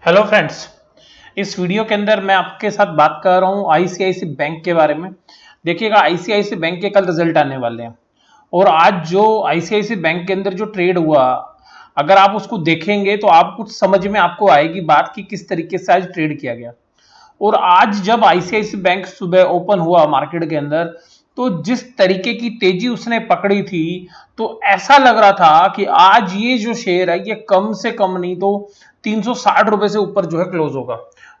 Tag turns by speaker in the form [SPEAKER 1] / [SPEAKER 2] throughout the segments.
[SPEAKER 1] Hello friends. इस video के अंदर मैं आपके साथ बात कर रहा हूँ आईसीआईसी बैंक के बारे में। देखिएगा, आईसीआईसी बैंक के कल रिजल्ट आने वाले हैं और आज जो आईसीआईसी बैंक के अंदर जो ट्रेड हुआ, अगर आप उसको देखेंगे तो आप कुछ समझ में आपको आएगी बात कि किस तरीके से आज ट्रेड किया गया। और आज जब आईसीआईसी बैंक सुबह ओपन हुआ मार्केट के अंदर, तो जिस तरीके की तेजी उसने पकड़ी थी, तो ऐसा लग रहा था कि आज ये जो शेयर है ये कम से कम नहीं तो 360 रुपए से ऊपर जो है क्लोज होगा।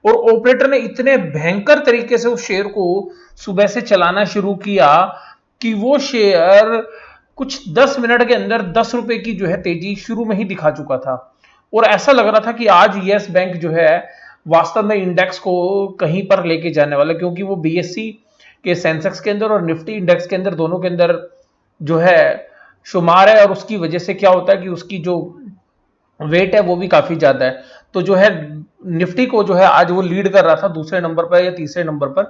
[SPEAKER 1] और ऑपरेटर ने इतने भयंकर तरीके से उस शेयर को सुबह से चलाना शुरू किया कि वो शेयर कुछ 10 मिनट के अंदर 10 रुपए की जो है तेजी शुरू में ही दिखा चुका था। और ऐसा लग रहा था कि आज यस बैंक जो है वास्तव में इंडेक्स को कहीं पर लेके जाने वाला, क्योंकि वो बीएससी के सेंसेक्स के अंदर और निफ्टी इंडेक्स के अंदर दोनों के अंदर जो है शुमार है। और उसकी वजह से क्या होता है कि उसकी जो वेट है वो भी काफी ज्यादा है। तो जो है निफ्टी को जो है आज वो लीड कर रहा था दूसरे नंबर पर या तीसरे नंबर पर।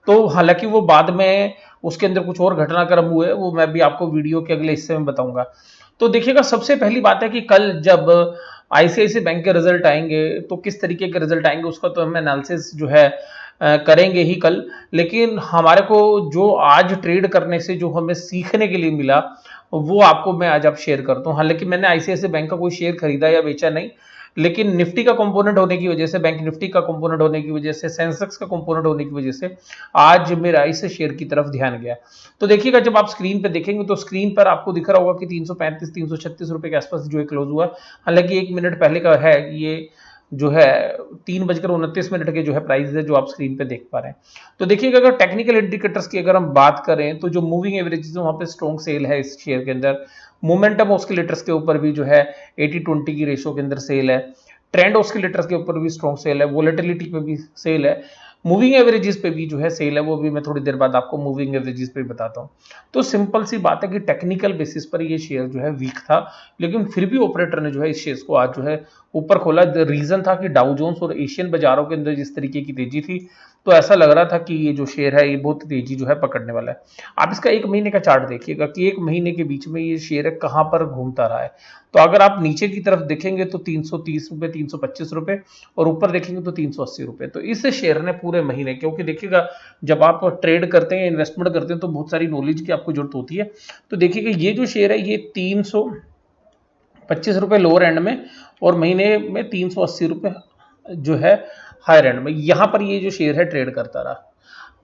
[SPEAKER 1] तो हालांकि वो बाद में उसके अंदर कुछ और घटनाक्रम हुए, वो मैं भी आपको वीडियो के अगले हिस्से में बताऊंगा। तो देखिएगा, सबसे पहली बात है कि कल जब आईसीआईसी बैंक के रिजल्ट आएंगे तो किस तरीके के रिजल्ट आएंगे उसका तो हम एनालिसिस जो है करेंगे ही कल। लेकिन हमारे को जो आज ट्रेड करने से जो हमें सीखने के लिए मिला वो आपको मैं आज आप शेयर करता हूँ। हालांकि मैंने आईसीआईसीआई बैंक का कोई शेयर खरीदा या बेचा नहीं, लेकिन निफ्टी का कंपोनेंट होने की वजह से, बैंक निफ्टी का कंपोनेंट होने की वजह से, सेंसेक्स का कंपोनेंट होने की वजह से आज मेरा इस शेयर की तरफ ध्यान गया। तो देखिएगा, जब आप स्क्रीन पे देखेंगे तो स्क्रीन पर आपको दिख रहा होगा कि 335 336 रुपए के आसपास जो है क्लोज हुआ। हालांकि एक मिनट पहले का है ये जो है 3:29 के जो है प्राइस है जो आप स्क्रीन पे देख पा रहे हैं। तो देखिएगा, अगर टेक्निकल इंडिकेटर्स की अगर हम बात करें तो जो मूविंग एवरेजेस वहां पे स्ट्रॉन्ग सेल है इस शेयर के अंदर। मोमेंटम ऑस्किलेटर्स के ऊपर भी जो है 80-20 की रेशो के अंदर सेल है। ट्रेंड ऑस्किलेटर्स के ऊपर भी स्ट्रॉन्ग सेल है। वोलेटिलिटी पे भी सेल है। मूविंग एवरेजेस पे भी जो है सेल है, वो भी मैं थोड़ी देर बाद आपको मूविंग एवरेजेस पे बताता हूँ। तो सिंपल सी बात है कि टेक्निकल बेसिस पर ये शेयर जो है वीक था, लेकिन फिर भी ऑपरेटर ने जो है इस शेयर को आज जो है ऊपर खोला। रीजन था कि डाउ जोन्स और एशियन बाजारों के अंदर जिस तरीके की तेजी थी, तो ऐसा लग रहा था कि ये जो शेयर है ये बहुत तेजी जो है पकड़ने वाला है। आप इसका एक महीने का चार्ट देखिएगा कि एक महीने के बीच में ये शेयर है कहां पर घूमता रहा है। तो अगर आप नीचे की तरफ देखेंगे तो 330 रुपए, 325 रुपए, और ऊपर देखेंगे तो 380 रुपए। तो इस शेयर ने पूरे महीने, क्योंकि देखिएगा जब आप ट्रेड करते हैं, इन्वेस्टमेंट करते हैं, तो बहुत सारी नॉलेज की आपको जरूरत होती है। तो देखिएगा, ये जो शेयर है ये 325 रुपए लोअर एंड में और महीने में 380 रुपए जो है हायर एंड में, यहां पर ये जो शेयर है ट्रेड करता रहा।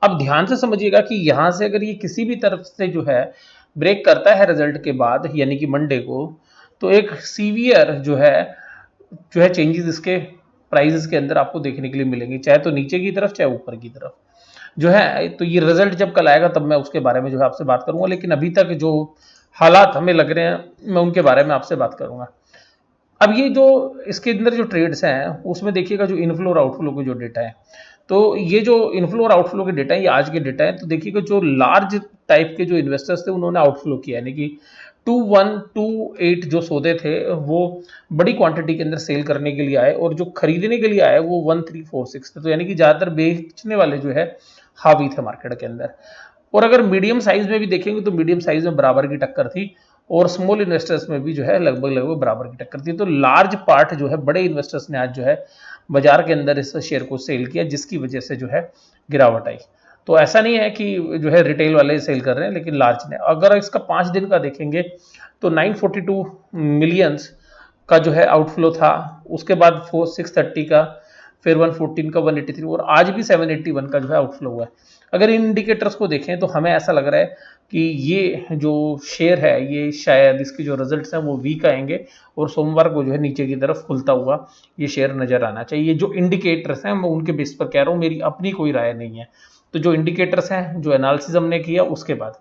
[SPEAKER 1] अब ध्यान से समझिएगा कि यहां से अगर ये किसी भी तरफ से जो है ब्रेक करता है रिजल्ट के बाद, यानी कि मंडे को, तो एक सीवियर जो है चेंजेस इसके प्राइसेस के अंदर आपको देखने के लिए मिलेंगे, चाहे तो नीचे की तरफ चाहे ऊपर की तरफ जो है। तो ये रिजल्ट जब कल आएगा तब मैं उसके बारे में जो है आपसे बात करूंगा, लेकिन अभी तक जो हालात हमें लग रहे हैं मैं उनके बारे में आपसे बात करूंगा। अब ये जो इसके अंदर जो ट्रेड्स हैं उसमें देखिएगा जो इनफ्लो और आउटफ्लो के जो डेटा है, तो ये जो इनफ्लो और आउटफ्लो के डेटा है ये आज के डेटा है। तो देखिएगा, जो लार्ज टाइप के जो इन्वेस्टर्स थे उन्होंने आउटफ्लो किया, यानी कि 2128 जो सौदे थे वो बड़ी क्वांटिटी के अंदर सेल करने के लिए आए, और जो खरीदने के लिए आए वो 1346 थे। तो यानी कि ज्यादातर बेचने वाले जो है हावी थे मार्केट के अंदर। और अगर मीडियम साइज में भी देखेंगे तो मीडियम साइज में बराबर की टक्कर थी, और स्मॉल इन्वेस्टर्स में भी जो है लगभग लगभग बराबर की टक्कर थी। तो लार्ज पार्ट जो है बड़े इन्वेस्टर्स ने आज जो है बाजार के अंदर इस शेयर को सेल किया, जिसकी वजह से जो है गिरावट आई। तो ऐसा नहीं है कि जो है रिटेल वाले सेल कर रहे हैं, लेकिन लार्ज ने। अगर इसका 5 दिन का देखेंगे तो 942 मिलियंस का जो है आउटफ्लो था, उसके बाद 630 का, फिर 114 का, 183, और आज भी 781 का जो है आउटफ्लो हुआ है। अगर इन इंडिकेटर्स को देखें तो हमें ऐसा लग रहा है कि ये जो शेयर है ये शायद इसके जो रिजल्ट्स हैं वो वीक आएंगे, और सोमवार को जो है नीचे की तरफ खुलता हुआ ये शेयर नजर आना चाहिए। जो इंडिकेटर्स हैं मैं उनके बेस पर कह रहा हूँ, मेरी अपनी कोई राय नहीं है। तो जो इंडिकेटर्स हैं, जो एनालिसिस हमने किया उसके बाद,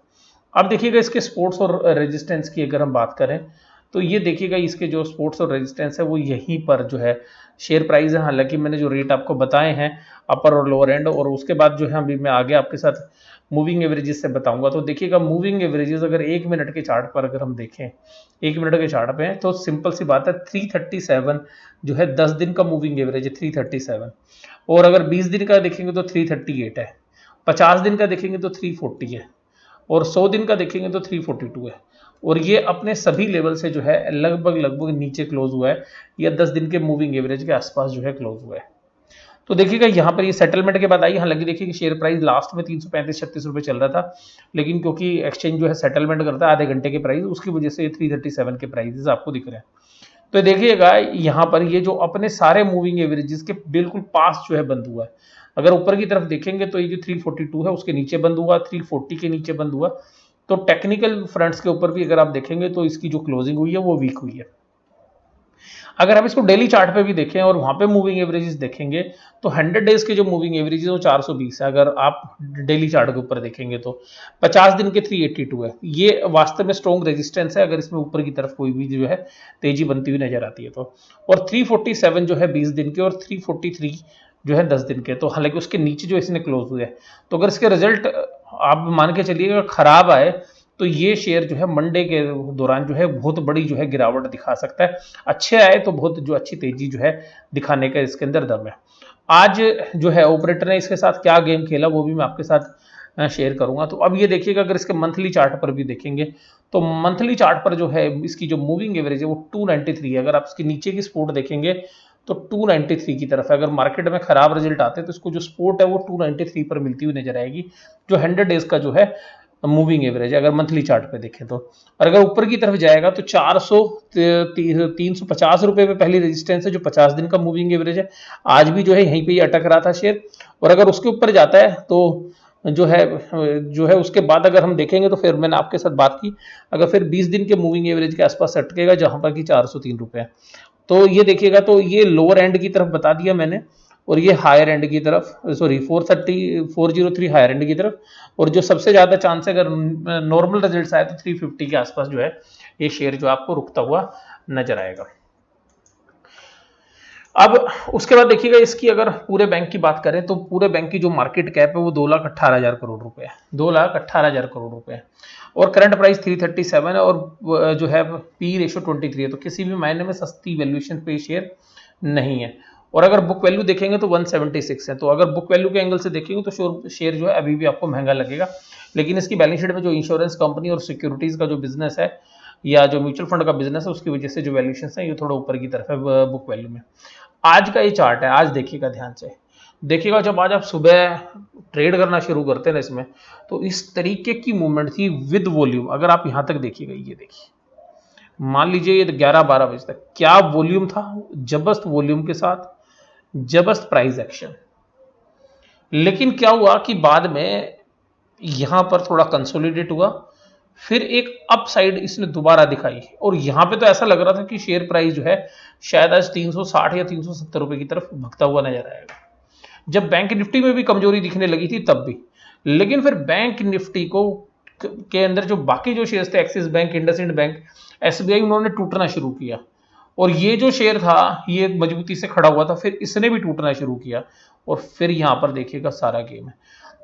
[SPEAKER 1] अब देखिएगा इसके सपोर्ट्स और रेजिस्टेंस की अगर हम बात करें तो ये देखिएगा इसके जो सपोर्ट्स और रेजिस्टेंस है वो यहीं पर जो है शेयर प्राइस है। हालांकि मैंने जो रेट आपको बताए हैं अपर और लोअर एंड, और उसके बाद जो है अभी मैं आगे आपके साथ मूविंग एवरेजेस से बताऊंगा। तो देखिएगा, मूविंग एवरेजेस अगर 1 मिनट के चार्ट पर अगर हम देखें, 1 मिनट के चार्ट पे तो सिंपल सी बात है 337 जो है 10 दिन का मूविंग एवरेज है, 337। और अगर 20 दिन का देखेंगे तो 338 है, 50 दिन का देखेंगे तो 340 है, और 100 दिन का देखेंगे तो 342 है। और ये अपने सभी लेवल से जो है लगभग लगभग नीचे क्लोज हुआ है, या 10 दिन के मूविंग एवरेज के आसपास जो है क्लोज हुआ है। तो देखिएगा यहाँ पर ये सेटलमेंट के बाद आई, हालांकि देखिए कि शेयर प्राइस लास्ट में 335-36 रुपए चल रहा था, लेकिन क्योंकि एक्सचेंज जो है सेटलमेंट करता है आधे घंटे के प्राइस, उसकी वजह से 337 के प्राइसेस आपको दिख रहे हैं। तो देखिएगा यहाँ पर ये जो अपने सारे मूविंग एवरेजेस के बिल्कुल पास जो है बंद हुआ है। अगर ऊपर की तरफ देखेंगे तो ये जो 342 है उसके नीचे बंद हुआ, 340 के नीचे बंद हुआ। तो टेक्निकल फ्रंट्स के ऊपर भी अगर आप देखेंगे तो इसकी जो क्लोजिंग हुई है वो वीक हुई है। अगर हम इसको डेली चार्ट पे भी देखें और वहां पे मूविंग एवरेजेस देखेंगे तो 100 डेज के जो मूविंग एवरेजेस वो 420 है। अगर आप डेली चार्ट के ऊपर देखेंगे तो 50 दिन के 382 है। ये वास्तव में स्ट्रॉन्ग रेजिस्टेंस है अगर इसमें ऊपर की तरफ कोई भी जो है तेजी बनती हुई नजर आती है तो। और 347 जो है 20 दिन के, और 343 जो है 10 दिन के। तो हालांकि उसके नीचे जो इसने क्लोज हुए हैं, तो अगर इसके रिजल्ट आप मान के चलिएगा खराब आए तो ये शेयर जो है मंडे के दौरान जो है बहुत बड़ी जो है गिरावट दिखा सकता है। अच्छे आए तो बहुत जो अच्छी तेजी जो है दिखाने का इसके अंदर दम है। आज जो है ऑपरेटर ने इसके साथ क्या गेम खेला वो भी मैं आपके साथ शेयर करूंगा। तो अब ये देखिएगा, अगर इसके मंथली चार्ट पर भी देखेंगे तो मंथली चार्ट पर जो है इसकी जो मूविंग एवरेज है वो 293 है। अगर आप इसके नीचे की सपोर्ट देखेंगे तो 293 की तरफ है। अगर मार्केट में खराब रिजल्ट आते हैं तो इसको जो सपोर्ट है वो 293 पर मिलती हुई नजर आएगी, जो 100 डेज का जो है मूविंग एवरेज है अगर मंथली चार्ट पे देखें तो। और अगर ऊपर की तरफ जाएगा तो 350 रुपए पे पहली रेजिस्टेंस है, जो 50 दिन का मूविंग एवरेज है। आज भी जो है यहीं पे ही अटक रहा था शेयर। और अगर उसके ऊपर जाता है तो जो है उसके बाद अगर हम देखेंगे तो फिर मैंने आपके साथ बात की, अगर फिर 20 दिन के मूविंग एवरेज के आसपास अटकेगा जहां पर कि 403 रुपए है। तो ये देखिएगा, तो ये लोअर एंड की तरफ बता दिया मैंने, और ये हायर एंड की तरफ, सॉरी 403 हायर एंड की तरफ। और जो सबसे ज्यादा चांस है अगर नॉर्मल रिजल्ट्स आए तो 350 के आसपास जो है ये शेयर जो आपको रुकता हुआ नजर आएगा। अब उसके बाद देखिएगा इसकी अगर पूरे बैंक की बात करें तो पूरे बैंक की जो मार्केट कैप है वो 2,18,000 करोड़ रुपए है, 2,18,000 करोड़ रुपए है। और करंट प्राइस 337 है, और जो है पी रेशो 23 है। तो किसी भी मायने में सस्ती वैल्यूएशन पे शेयर नहीं है। और अगर बुक वैल्यू देखेंगे तो 176 है। तो अगर बुक वैल्यू के एंगल से देखेंगे तो शेयर जो है अभी भी आपको महंगा लगेगा, लेकिन इसकी बैलेंस शीट में जो इंश्योरेंस कंपनी और सिक्योरिटीज का जो बिजनेस है या जो म्यूचुअल फंड का बिजनेस है उसकी वजह से जो वैल्यूएशन है ये थोड़ा ऊपर की तरफ है बुक वैल्यू में। आज का ये चार्ट है, आज देखिएगा ध्यान से देखिएगा, जब आज आप सुबह ट्रेड करना शुरू करते हैं ना इसमें, तो इस तरीके की मूवमेंट थी विद वॉल्यूम। अगर आप यहां तक देखिएगा, ये देखिए, मान लीजिए ये 11-12 बजे तक क्या वॉल्यूम था, जबरदस्त वॉल्यूम के साथ जबरदस्त प्राइस एक्शन। लेकिन क्या हुआ कि बाद में यहां पर थोड़ा कंसोलिडेट हुआ, फिर एक अपसाइड इसने दोबारा दिखाई, और यहां पे तो ऐसा लग रहा था कि शेयर प्राइस जो है शायद आज 360 या 370 रुपए की तरफ भगता हुआ नजर आएगा, जब बैंक निफ्टी में भी कमजोरी दिखने लगी थी तब भी। लेकिन फिर बैंक निफ्टी को के अंदर जो बाकी जो शेयर थे, axis bank, IndusInd bank, SBI, उन्होंने टूटना शुरू किया। और ये जो शेयर था ये मजबूती से खड़ा हुआ था, फिर इसने भी टूटना शुरू किया, और फिर यहां पर देखिएगा सारा गेम है।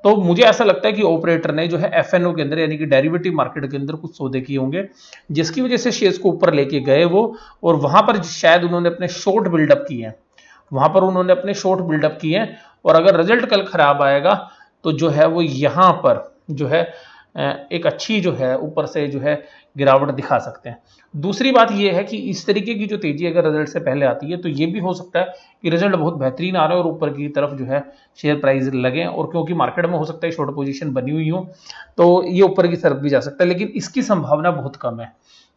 [SPEAKER 1] तो मुझे ऐसा लगता है कि ऑपरेटर ने जो है एफएनओ के अंदर यानी कि डेरिवेटिव मार्केट के अंदर कुछ सौदे किए होंगे, जिसकी वजह से शेयर्स को ऊपर लेके गए वो, और वहां पर शायद उन्होंने अपने शॉर्ट बिल्डअप किए हैं, वहां पर उन्होंने अपने शॉर्ट बिल्डअप किए हैं। और अगर रिजल्ट कल खराब आएगा तो जो है वो यहां पर जो है एक अच्छी जो है ऊपर से जो है गिरावट दिखा सकते हैं। दूसरी बात यह है कि इस तरीके की जो तेजी अगर रिजल्ट से पहले आती है तो ये भी हो सकता है कि रिजल्ट बहुत बेहतरीन आ रहा है और ऊपर की तरफ जो है शेयर प्राइस लगे, और क्योंकि मार्केट में हो सकता है शॉर्ट पोजीशन बनी हुई हो तो ये ऊपर की तरफ भी जा सकता है, लेकिन इसकी संभावना बहुत कम है।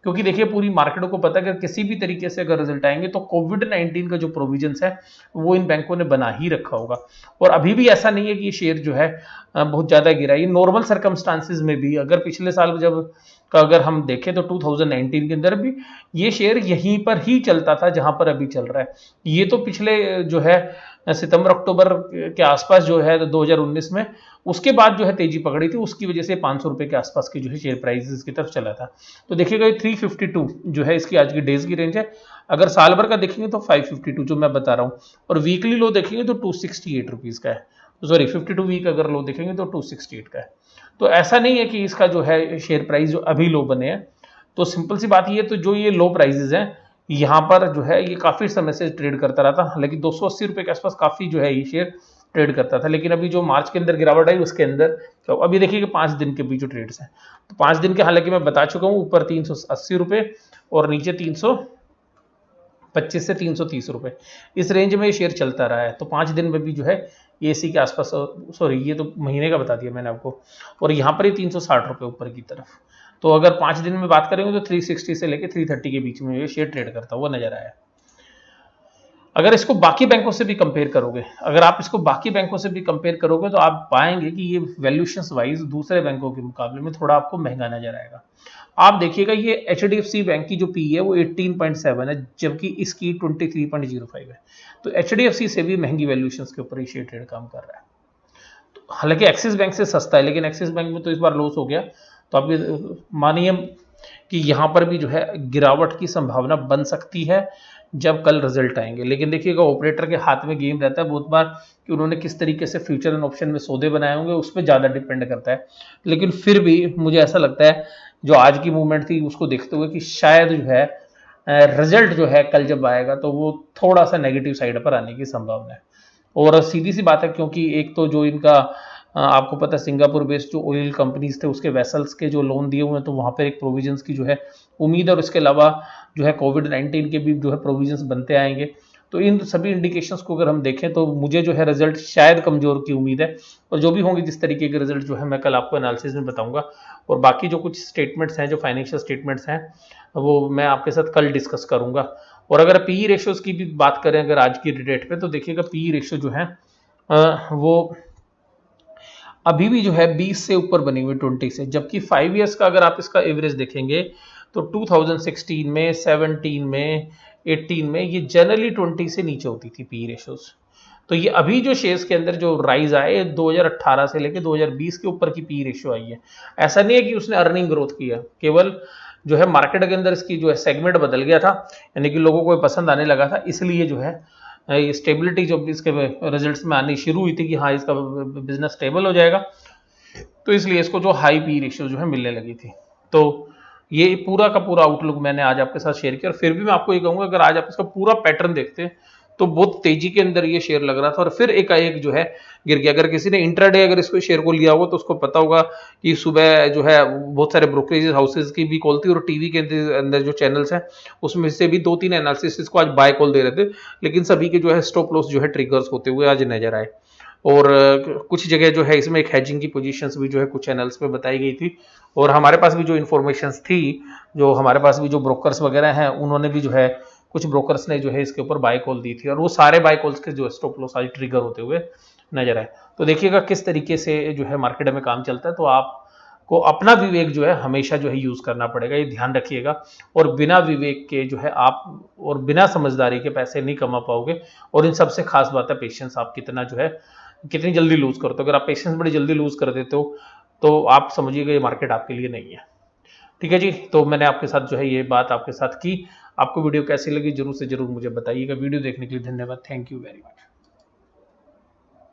[SPEAKER 1] क्योंकि देखिए पूरी मार्केट को पता है कि किसी भी तरीके से अगर रिजल्ट आएंगे तो कोविड-19 का जो प्रोविजंस है वो इन बैंकों ने बना ही रखा होगा। और अभी भी ऐसा नहीं है कि ये शेयर जो है बहुत ज्यादा गिरा। ये नॉर्मल सर्कमस्टांसिस में भी अगर पिछले साल जब का अगर हम देखें तो 2019 के अंदर भी ये शेयर यहीं पर ही चलता था जहां पर अभी चल रहा है। ये तो पिछले जो है सितंबर अक्टूबर के आसपास जो है 2019 में, उसके बाद जो है तेजी पकड़ी थी, उसकी वजह से 500 रुपए के आसपास की जो है शेयर प्राइस की तरफ चला था। तो देखिएगा 352 जो है इसकी आज की डेज की रेंज है। अगर साल भर का देखेंगे तो 552 जो मैं बता रहा हूँ, और वीकली लो देखेंगे तो 268 रुपीज का है। सॉरी 52 वीक अगर लो देखेंगे तो 268 का है। तो ऐसा नहीं है कि इसका जो है शेयर प्राइस जो अभी लो बने हैं, तो सिंपल सी बात ये, तो जो ये लो प्राइसेस हैं यहाँ पर जो है ये काफी समय से ट्रेड करता रहा था, हालांकि 280 रुपए के आसपास काफी जो है ये शेयर ट्रेड करता था, लेकिन अभी जो मार्च के अंदर गिरावट आई उसके अंदर तो अभी देखिए कि 5 दिन के बीच जो ट्रेड्स हैं, तो 5 दिन के हालांकि मैं बता चुका हूँ, ऊपर 380 रुपये और नीचे 325 से 330 रुपये, इस रेंज में ये शेयर चलता रहा है। तो 5 दिन में भी जो है ये इसी के आसपास, सॉरी ये तो महीने का बता दिया मैंने आपको, और यहाँ पर ही 360 रुपये ऊपर की तरफ। तो अगर 5 दिन में बात करेंगे तो 360 से लेकर 330 के बीच में ये शेयर ट्रेड करता हुआ नजर आया। अगर इसको बाकी बैंकों से भी कंपेयर करोगे, अगर आप इसको बाकी बैंकों से भी कंपेयर करोगे तो आप पाएंगे कि ये वैल्यूएशंस वाइज दूसरे बैंकों के मुकाबले में थोड़ा आपको महंगा नजर आएगा। आप देखिएगा ये एचडीएफसी बैंक की जो पी है वो 18.7 है, जबकि इसकी 23.05 है। तो एचडीएफसी से भी महंगी वैल्यूएशंस के ऊपर ये शेयर ट्रेड काम कर रहा है। तो हालांकि एक्सिस बैंक से सस्ता है, लेकिन एक्सिस बैंक में तो इस बार लॉस हो गया। तो आप ये मानिए कि यहाँ पर भी जो है गिरावट की संभावना बन सकती है जब कल रिजल्ट आएंगे। लेकिन देखिएगा ऑपरेटर के हाथ में गेम रहता है बहुत बार कि उन्होंने किस तरीके से फ्यूचर एंड ऑप्शन में सौदे बनाए होंगे, उस पर ज़्यादा डिपेंड करता है। लेकिन फिर भी मुझे ऐसा लगता है जो आज की मूवमेंट थी उसको देखते हुए कि शायद जो है रिजल्ट जो है कल जब आएगा तो वो थोड़ा सा नेगेटिव साइड पर आने की संभावना है। और सीधी सी बात है, क्योंकि एक तो जो इनका आपको पता है सिंगापुर बेस्ड जो ऑयल कंपनीज थे उसके वेसल्स के जो लोन दिए हुए हैं, तो वहाँ पर एक प्रोविजंस की जो है उम्मीद है, और इसके अलावा जो है कोविड-19 के भी जो है प्रोविजंस बनते आएंगे। तो इन सभी इंडिकेशंस को अगर हम देखें तो मुझे जो है रिजल्ट शायद कमजोर की उम्मीद है, और जो भी होंगे जिस तरीके के रिजल्ट जो है मैं कल आपको एनालिसिस में बताऊंगा। और बाकी जो कुछ स्टेटमेंट्स हैं, जो फाइनेंशियल स्टेटमेंट्स हैं, वो मैं आपके साथ कल डिस्कस करूंगा। और अगर पीई रेशियोज की भी बात करें अगर आज की डेट पे, तो देखिएगा पीई रेशियो जो है वो अभी भी जो है 20 से ऊपर बनी हुई 20 से, जबकि 5 ईयर्स का अगर आप इसका एवरेज देखेंगे तो 2016 में, 17 में, 18 में ये जनरली 20 से नीचे होती थी पी रेशियोज। तो ये अभी जो शेयर्स के अंदर जो राइज आए 2018 से लेकर 2020 के ऊपर की पी रेशियो आई है। ऐसा नहीं है कि उसने अर्निंग ग्रोथ किया, केवल जो है मार्केट के अंदर इसकी जो है सेगमेंट बदल गया था, यानी कि लोगों को पसंद आने लगा था, इसलिए जो है ये स्टेबिलिटी जब इसके रिजल्ट्स में आनी शुरू हुई थी कि हाँ इसका बिजनेस स्टेबल हो जाएगा, तो इसलिए इसको जो हाई पी रेशियो जो है मिलने लगी थी। तो ये पूरा का पूरा आउटलुक मैंने आज आपके साथ शेयर किया। और फिर भी मैं आपको ये कहूंगा अगर आज आप इसका पूरा पैटर्न देखते हैं तो बहुत तेजी के अंदर ये शेयर लग रहा था और फिर एकाएक जो है गिर गया। अगर किसी ने इंट्राडे अगर इसको शेयर को लिया होगा तो उसको पता होगा कि सुबह जो है बहुत सारे ब्रोकरेज हाउसेज की भी कॉल थी और टीवी के अंदर जो चैनल्स हैं उसमें से भी 2-3 एनालिसिस को आज बाय कॉल दे रहे थे, लेकिन सभी के जो है स्टॉप लॉस जो है ट्रिगर्स होते हुए आज नजर आए। और कुछ जगह जो है इसमें एक हेजिंग की पोजीशंस भी जो है कुछ चैनल्स पे बताई गई थी, और हमारे पास भी जो इन्फॉर्मेशंस थी, जो हमारे पास भी जो ब्रोकर्स वगैरह हैं उन्होंने भी जो है कुछ ब्रोकर्स ने जो है इसके ऊपर बाय कॉल दी थी, और वो सारे बाय कॉल्स के जो स्टॉप लॉस आज ट्रिगर होते हुए नजर आए। तो देखिएगा किस तरीके से जो है मार्केट में काम चलता है। तो आपको अपना विवेक जो है हमेशा जो है यूज करना पड़ेगा, ये ध्यान रखिएगा। और बिना विवेक के जो है आप और बिना समझदारी के पैसे नहीं कमा पाओगे। और इन सबसे खास बात है पेशेंस, आप कितना जो है कितनी जल्दी लूज करते हो। अगर आप पेशेंस बड़ी जल्दी लूज कर देते हो तो आप समझिएगा ये मार्केट आपके लिए नहीं है। ठीक है जी, तो मैंने आपके साथ जो है ये बात आपके साथ की। आपको वीडियो कैसी लगी जरूर से जरूर मुझे बताइएगा। वीडियो देखने के लिए धन्यवाद। Thank you very much.